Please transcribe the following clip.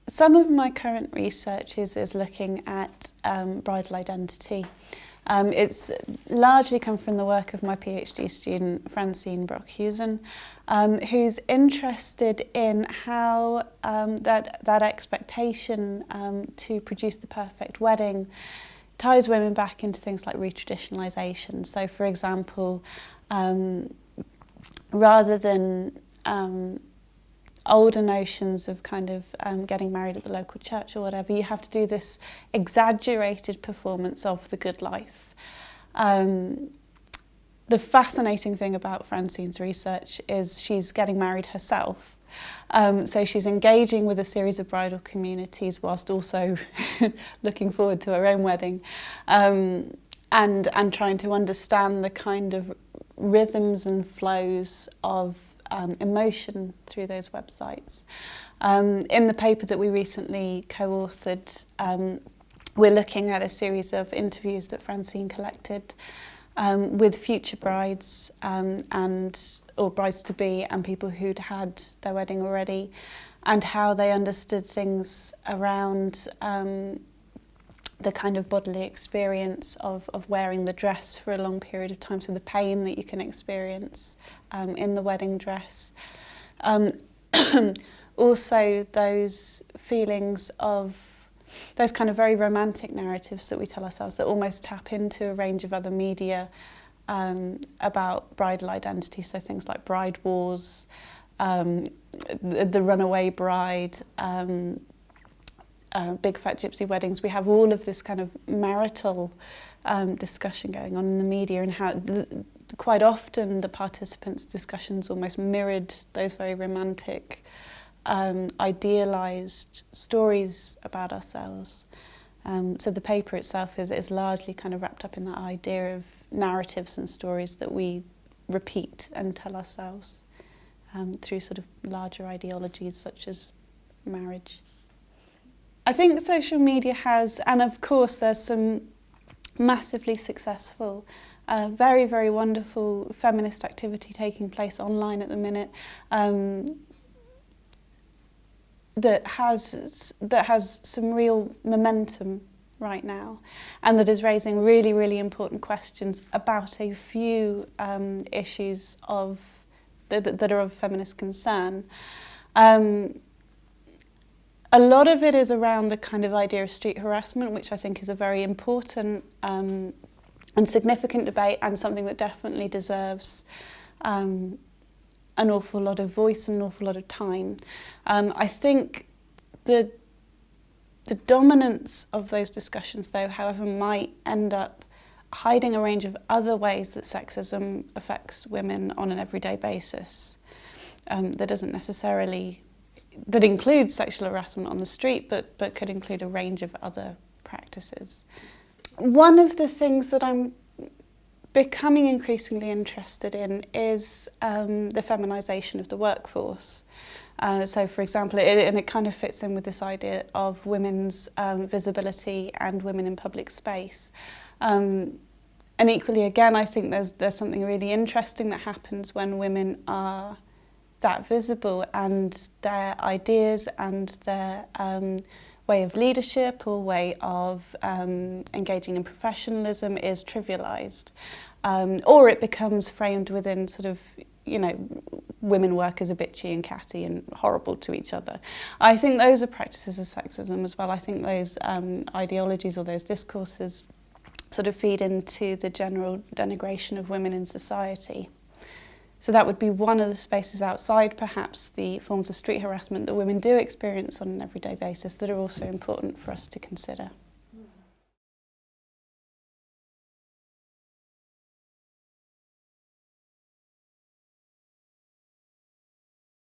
Some of my current research is looking at bridal identity. It's largely come from the work of my PhD student, Francine Brockhusen, who's interested in how that expectation to produce the perfect wedding ties women back into things like retraditionalisation. So, for example, rather than older notions of kind of getting married at the local church or whatever, you have to do this exaggerated performance of the good life. The fascinating thing about Francine's research is she's getting married herself. So she's engaging with a series of bridal communities whilst also looking forward to her own wedding, and trying to understand the kind of rhythms and flows of emotion through those websites. In the paper that we recently co-authored, we're looking at a series of interviews that Francine collected with future brides or brides-to-be and people who'd had their wedding already, and how they understood things around the kind of bodily experience of wearing the dress for a long period of time, so the pain that you can experience in the wedding dress. Also those feelings of those kind of very romantic narratives that we tell ourselves that almost tap into a range of other media about bridal identity, so things like bride wars, the runaway bride, big fat gypsy weddings. We have all of this kind of marital discussion going on in the media, and how quite often the participants' discussions almost mirrored those very romantic, idealised stories about ourselves. So the paper itself is largely kind of wrapped up in that idea of narratives and stories that we repeat and tell ourselves through sort of larger ideologies such as marriage. I think social media has, and of course there's some massively successful, very, very wonderful feminist activity taking place online at the minute, that has some real momentum right now, and that is raising really, really important questions about a few issues that are of feminist concern. A lot of it is around the kind of idea of street harassment, which I think is a very important and significant debate, and something that definitely deserves an awful lot of voice and an awful lot of time. I think the dominance of those discussions, though, however, might end up hiding a range of other ways that sexism affects women on an everyday basis. That includes sexual harassment on the street, but could include a range of other practices. One of the things that I'm becoming increasingly interested in is the feminisation of the workforce. So, for example, it kind of fits in with this idea of women's visibility and women in public space. And equally, again, I think there's something really interesting that happens when women are that visible, and their ideas and their way of leadership or way of engaging in professionalism is trivialised, or it becomes framed within sort of, women work as a bitchy and catty and horrible to each other. I think those are practices of sexism as well. I think those ideologies or those discourses sort of feed into the general denigration of women in society. So that would be one of the spaces outside perhaps the forms of street harassment that women do experience on an everyday basis that are also important for us to consider.